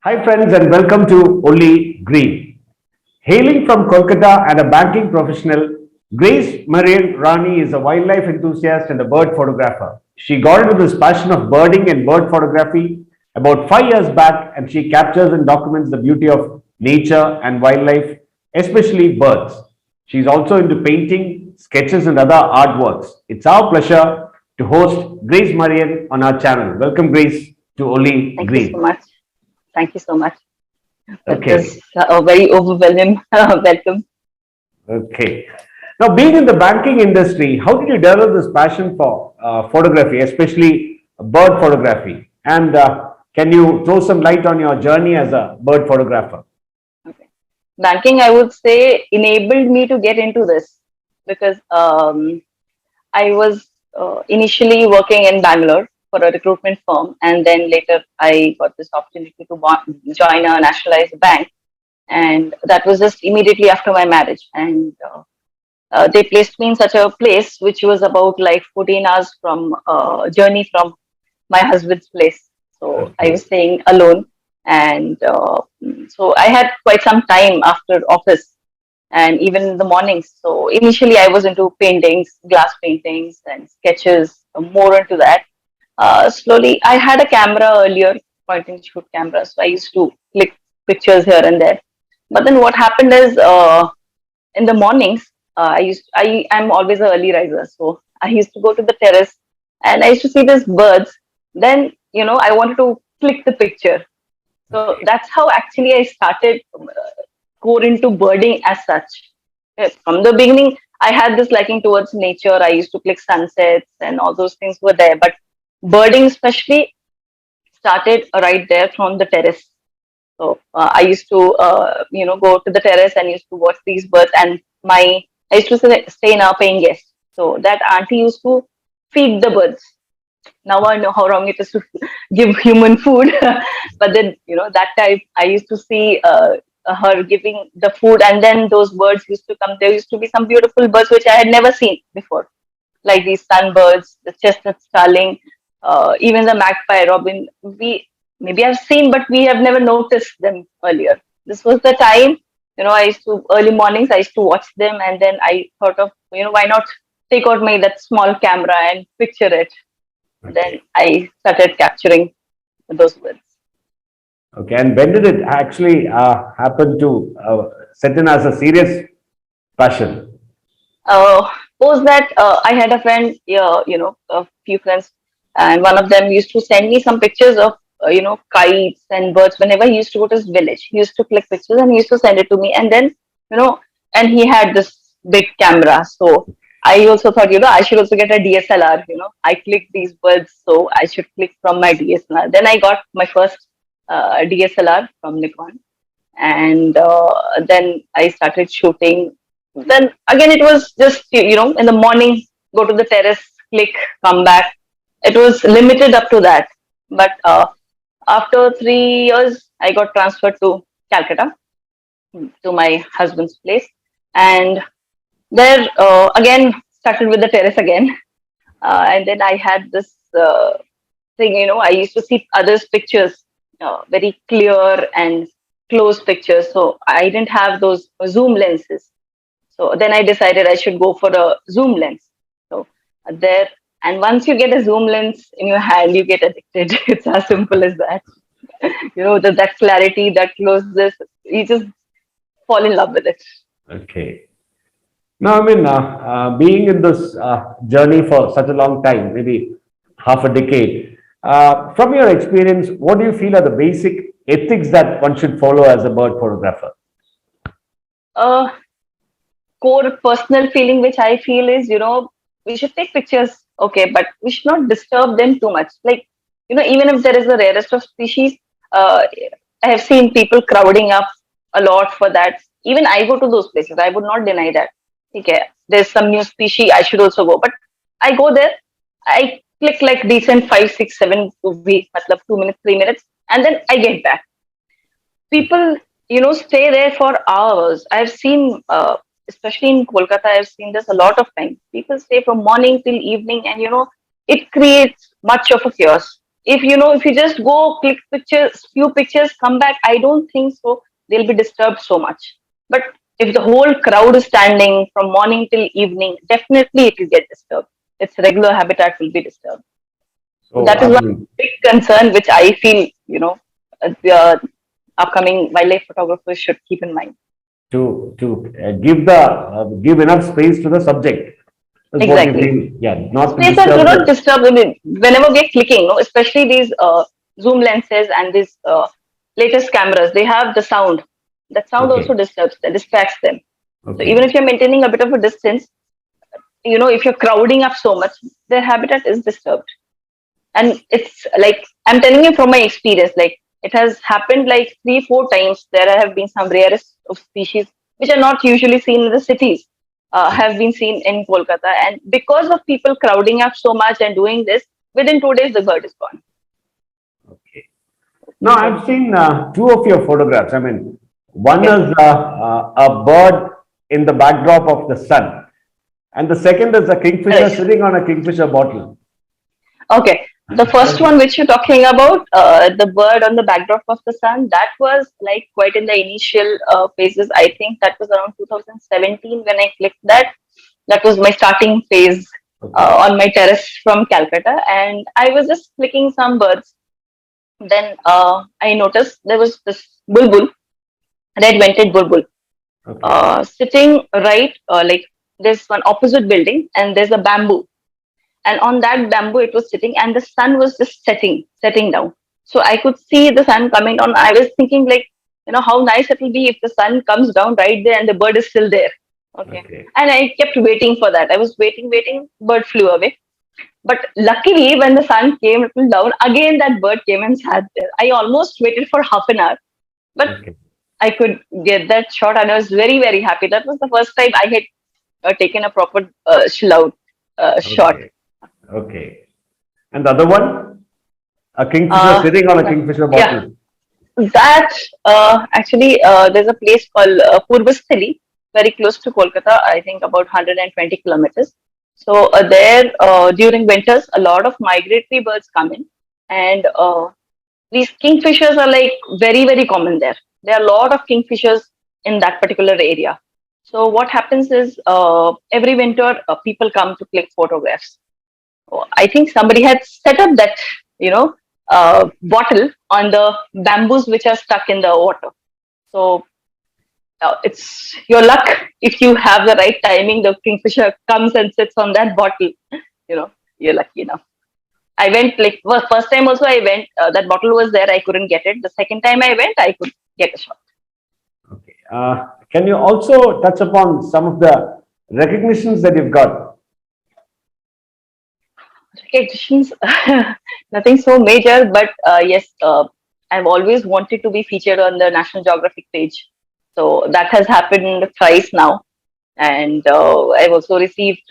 Hi, friends, and welcome to Only Green. Hailing from Kolkata and a banking professional, Grace Marian Rani is a wildlife enthusiast and a bird photographer. She got into this passion of birding and bird photography about 5 years back, and she captures and documents the beauty of nature and wildlife, especially birds. She's also into painting, sketches, and other artworks. It's our pleasure to host Grace Marian on our channel. Welcome, Grace, to Only Thank you so Green. much. Thank you so much. That is Okay. a very overwhelming welcome. Okay. Now, being in the banking industry, how did you develop this passion for photography, especially bird photography? And can you throw some light on your journey as a bird photographer? Okay. Banking, I would say, enabled me to get into this because I was initially working in Bangalore for a recruitment firm, and then later I got this opportunity to join a nationalized bank, and that was just immediately after my marriage. And they placed me in such a place which was about like 14 hours from journey from my husband's place. So I was Okay. staying alone, and so I had quite some time after office and even in the mornings. So initially, I was into paintings, glass paintings, and sketches, more into that. Slowly, I had a camera earlier, point and shoot camera, so I used to click pictures here and there. But then what happened is, in the mornings, I'm always an early riser, so I used to go to the terrace and I used to see these birds. Then I wanted to click the picture. So Okay. that's how actually I started core into birding as such. Yes, from the beginning, I had this liking towards nature. I used to click sunsets and all those things were there. But birding, especially, started right there from the terrace. So I used to, go to the terrace and used to watch these birds. And I used to stay in a paying guest. So that auntie used to feed the birds. Now I know how wrong it is to give human food, but then that time I used to see her giving the food, and then those birds used to come. There used to be some beautiful birds which I had never seen before, like these sunbirds, the chestnut starling, even the magpie robin. We maybe I've seen, but we have never noticed them earlier. This was the time, I used to early mornings. I used to watch them, and then I thought of, why not take out my that small camera and picture it. Then Okay. I started capturing those birds. Okay. And when did it actually happen to set in as a serious passion? Uh, Post that, I had a friend, a few friends, and one of them used to send me some pictures of, kites and birds. Whenever he used to go to his village, he used to click pictures and he used to send it to me. And then, you know, and he had this big camera. So I also thought, I should also get a DSLR. I click these birds, so I should click from my DSLR. Then I got my first DSLR from Nikon, and then I started shooting. Then again, it was just in the morning, go to the terrace, click, come back. It was limited up to that. But after 3 years, I got transferred to Calcutta, to my husband's place, and there again started with the terrace again. And then I had this thing, I used to see others' pictures, very clear and close pictures. So I didn't have those zoom lenses. So then I decided I should go for a zoom lens. So there, and once you get a zoom lens in your hand, you get addicted. It's as simple as that. That clarity, that closeness, you just fall in love with it. Okay. Now, I mean, being in this journey for such a long time, maybe half a decade, from your experience, what do you feel are the basic ethics that one should follow as a bird photographer? Uh, Core personal feeling which I feel is, we should take pictures, okay, but we should not disturb them too much. Like, even if there is the rarest of species, uh, I have seen people crowding up a lot for that. Even I go to those places. I would not deny that. Okay, there's some new species, I should also go. But I go there, I click like decent 5, 6, 7 matlab 2 minutes, 3 minutes, and then I get back. People stay there for hours. I've seen, especially in Kolkata, I've seen this a lot of times. People stay from morning till evening, and it creates much of a chaos. if if you just go click pictures, few pictures, come back, I don't think so they'll be disturbed so much. But if the whole crowd is standing from morning till evening, definitely it will get disturbed. Its regular habitat will be disturbed. So So, that I is one mean, big concern which I feel, the upcoming wildlife photographers should keep in mind. to give enough space to the subject is what you Exactly. feel. Yeah, not to Space and do disturb not the. disturb. I mean, whenever we're clicking, no, especially these zoom lenses and these latest cameras, they have the sound. That sound also Okay. distracts them. So even if Okay. you're maintaining a bit of a distance, if you're crowding up so much, their habitat is disturbed. And it's like, I'm telling you from my experience, like it has happened like 3 4 times. There have been some rarest of species which are not usually seen in the cities, have been seen in Kolkata, and because of people crowding up so much and doing this, within 2 days the bird is gone. Okay. Now, I've seen two of your photographs. I mean, one Okay. is a bird in the backdrop of the sun, and the second is a kingfisher Correct. sitting on a kingfisher bottle. Okay. The first one which you're talking about, the bird on the backdrop of the sun, that was like quite in the initial phases. I think that was around 2017 when I clicked that. That was my starting phase Okay. on my terrace from Calcutta, and I was just clicking some birds. Then I noticed there was this bulbul, red-vented bulbul, Okay. sitting right, like there's one opposite building, and there's a bamboo, and on that bamboo it was sitting, and the sun was just setting down. So I could see the sun coming down. I was thinking, like, how nice it will be if the sun comes down right there and the bird is still there. Okay. Okay. And I kept waiting for that. I was waiting, bird flew away. But luckily, when the sun came little down, again that bird came and sat there. I almost waited for half an hour, but Okay. I could get that shot, and I was very, very happy. That was the first time I had taken a proper shlout shot. Okay. Okay. And the other one, a kingfisher Uh, sitting on a kingfisher yeah, bottle. that actually, there's a place called Purvasthali, very close to Kolkata, I think about 120 kilometers. So there, during winters, a lot of migratory birds come in, and these kingfishers are like very, very common there. There are a lot of kingfishers in that particular area. So what happens is, every winter, people come to click photographs. I think somebody had set up that, bottle on the bamboos which are stuck in the water. So it's your luck if you have the right timing. The kingfisher comes and sits on that bottle. You know, you're lucky enough. I went like, well, first time also I went. That bottle was there. I couldn't get it. The second time I went, I could get a shot. Okay. Can you also touch upon some of the recognitions that you've got? Recognitions, nothing so major, but yes, I've always wanted to be featured on the National Geographic page. So that has happened thrice now. And I've also received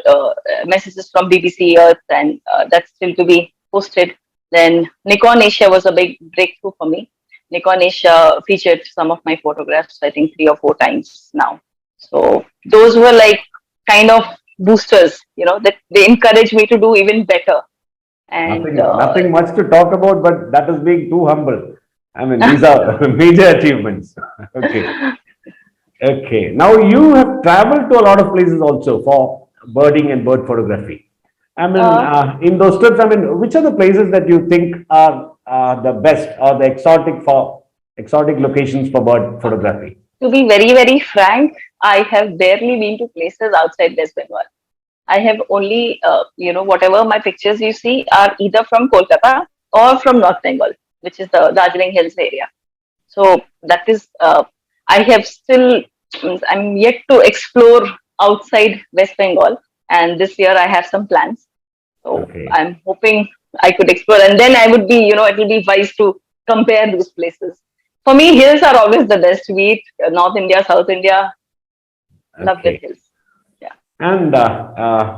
messages from BBC Earth, and that's still to be posted. Then Nikon Asia was a big breakthrough for me. Nikon Asia featured some of my photographs, I think 3 or 4 times now. So those were like kind of boosters, that they encourage me to do even better. And Nothing much to talk about, but that is being too humble. I mean, these are major achievements. Okay. Okay. Now you have traveled to a lot of places also for birding and bird photography. I mean, uh, in those trips, I mean, which are the places that you think are the best or the exotic locations for bird photography? to be very, very frank, I have barely been to places outside West Bengal. I have only, whatever my pictures you see are either from Kolkata or from North Bengal, which is the Darjeeling Hills area. So that is, I have still, I'm yet to explore outside West Bengal. And this year I have some plans. So Okay. I'm hoping I could explore. And then I would be, it will be wise to compare those places. For me, hills are always the best. Be it North India, South India, love with Okay. hills. Yeah. And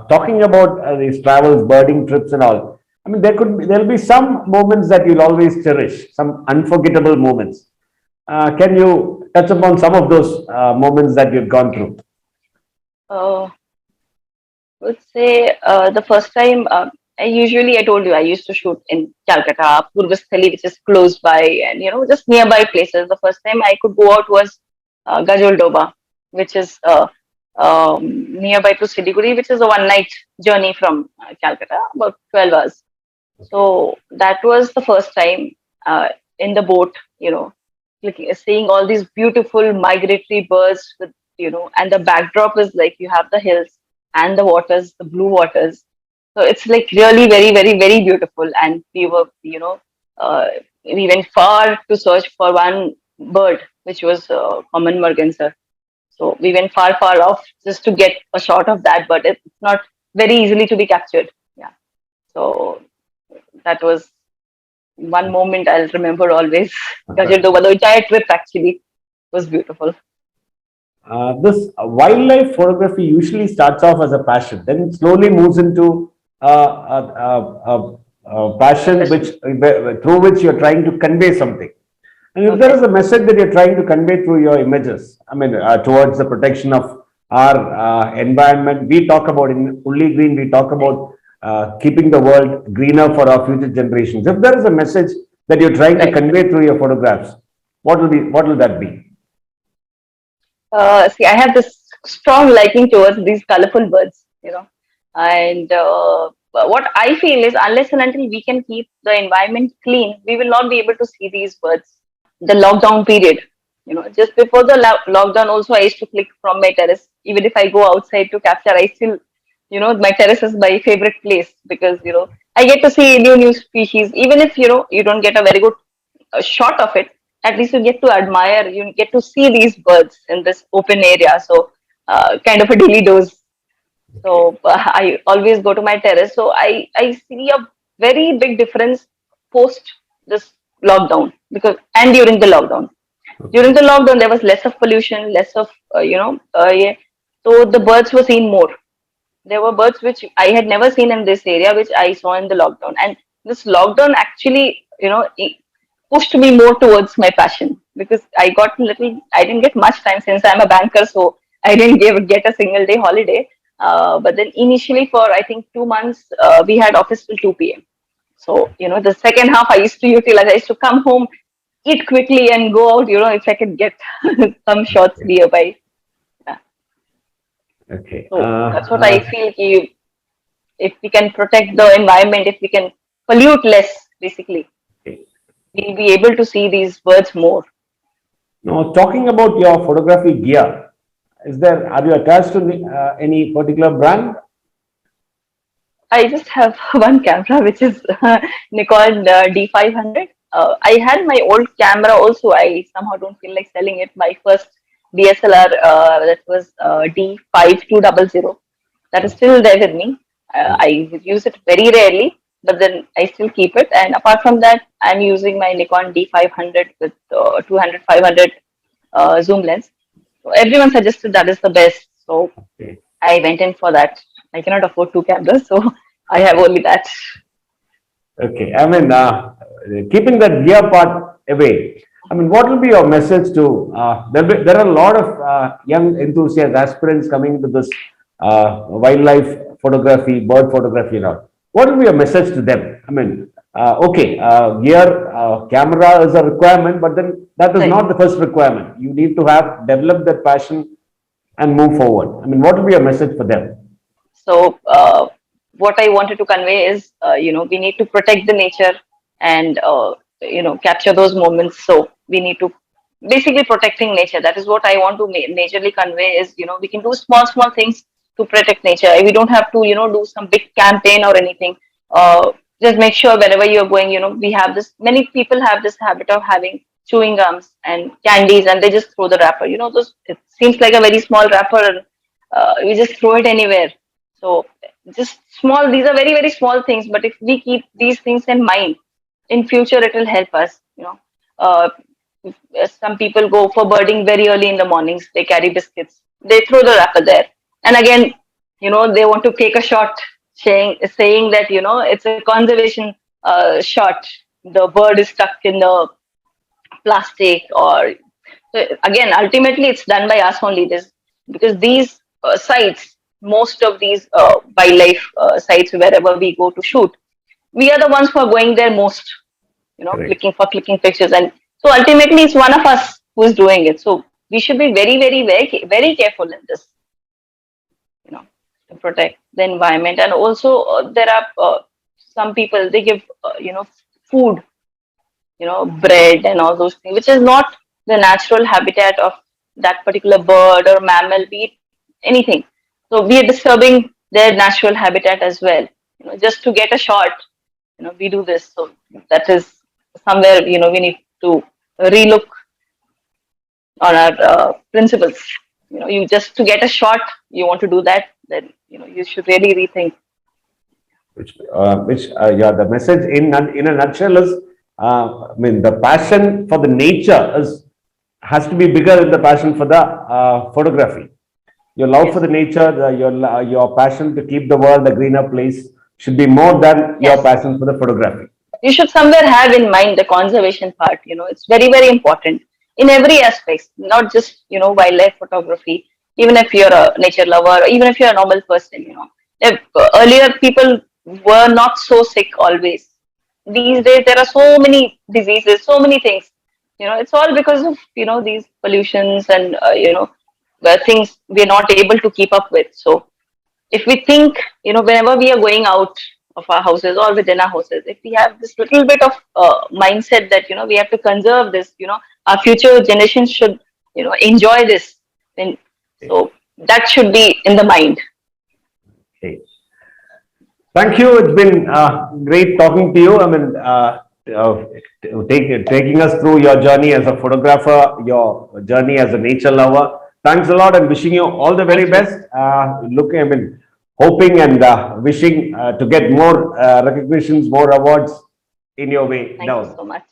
talking about these travels, birding trips, and all. I mean, there'll be some moments that you'll always cherish, some unforgettable moments. Can you touch upon some of those moments that you've gone Okay. through? Would say the first time. I told you I used to shoot in Calcutta, Purvasthali, which is close by, and just nearby places. The first time I could go out was Gajol Doba, which is nearby to Siliguri, which is a one night journey from Calcutta, about 12 hours. Okay. So that was the first time uh, in the boat, seeing all these beautiful migratory birds and the backdrop is like you have the hills and the waters, the blue waters. So it's like really very, very, very beautiful. And we went far to search for one bird, which was common merganser. So we went far, far off just to get a shot of that, but it's not very easily to be captured. Yeah. So that was one moment I'll remember always. Gajaldoba, the entire trip actually was beautiful. This wildlife photography usually starts off as a passion, then it slowly moves into a passion Especially. which through which you're trying to convey something. And if there Okay. is a message that you're trying to convey through your images, I mean, towards the protection of our environment, we talk about in Fully Green, we talk about keeping the world greener for our future generations. If there is a message that you're trying to Right. convey through your photographs, what will that be? See, I have this strong liking towards these colorful birds, and what I feel is unless and until we can keep the environment clean, we will not be able to see these birds. The lockdown period, just before the lockdown, also I used to click from my terrace. Even if I go outside to capture, I still, my terrace is my favorite place because I get to see new species. Even if you don't get a very good shot of it, at least you get to admire, you get to see these birds in this open area. So, kind of a daily dose. Okay. So, I always go to my terrace. So, I see a very big difference post this lockdown because, and during the lockdown. During Okay. the lockdown, there was less of pollution, less of, yeah. So, the birds were seen more. There were birds which I had never seen in this area, which I saw in the lockdown. And this lockdown actually, pushed me more towards my passion because I didn't get much time since I'm a banker, so I didn't get a single day holiday. But then initially for I think 2 months, we had office till 2 p.m. So, the second half I used to utilize, I used to come home, eat quickly and go out, if I could get some shots Okay. nearby. Yeah. Okay. So that's what I feel. If we can protect the environment, if we can pollute less, basically, Okay. we'll be able to see these birds more. Now, talking about your photography gear, are you attached to any particular brand? I just have one camera, which is Nikon D500. I had my old camera also. I somehow don't feel like selling it. My first DSLR, that was D5200. That is still there with me. I use it very rarely, but then I still keep it. And apart from that, I'm using my Nikon D500 with 200 500 zoom lens. So everyone suggested that is the best. So Okay. I went in for that. I cannot afford two cameras, so I have only that. Okay. I mean, keeping that gear part away, I mean, what will be your message to, there are a lot of young enthusiasts, aspirants coming into this wildlife photography, bird photography and all. What will be your message to them? I mean, okay, gear, camera is a requirement, but then that is Right. not the first requirement. You need to have developed that passion and move forward. I mean, what will be your message for them? So, what I wanted to convey is, we need to protect the nature and, capture those moments. So, we need to basically protecting nature. That is what I want to majorly convey is, we can do small, small things to protect nature. We don't have to, do some big campaign or anything. Just make sure wherever you're going, we have this, many people have this habit of having chewing gums and candies and they just throw the wrapper. It seems like a very small wrapper and we just throw it anywhere. So just small, these are very, very small things, but if we keep these things in mind, in future it will help us, some people go for birding very early in the mornings, they carry biscuits, they throw the wrapper there. And again, they want to take a shot saying that, it's a conservation shot. The bird is stuck in the plastic or so again ultimately it's done by us only this because these sites most of these wildlife sites wherever we go to shoot. We are the ones who are going there most, Correct. clicking pictures. And so ultimately, it's one of us who is doing it. So we should be very, very, very, very careful in this, you know, to protect the environment. And also, there are some people, they give, food, bread and all those things, which is not the natural habitat of that particular bird or mammal, be it anything. So we are disturbing their natural habitat as well, just to get a shot. We do this. So that is somewhere, we need to relook on our principles. You just to get a shot, you want to do that, then you should really rethink. Yeah, the message in a nutshell is, I mean, the passion for the nature is has to be bigger than the passion for the photography. Your love for Yes, the nature, your passion to keep the world a greener place should be more than your yes. passion for the photography. You should somewhere have in mind the conservation part. It's very, very important in every aspect, not just wildlife photography. Even if you're a nature lover, or even if you're a normal person, if earlier people were not so sick always. These days there are so many diseases, so many things. It's all because of these pollutions and things we're not able to keep up with. So if we think, whenever we are going out of our houses or within our houses, if we have this little bit of mindset that, we have to conserve this, our future generations should, enjoy this. And so that should be in the mind. Okay. Thank you. It's been great talking to you. I mean, uh, taking us through your journey as a photographer, your journey as a nature lover. Thanks a lot, and wishing you all the very Thank you. best. I mean, hoping and wishing to get more recognitions, more awards in your way Thank you down. so much.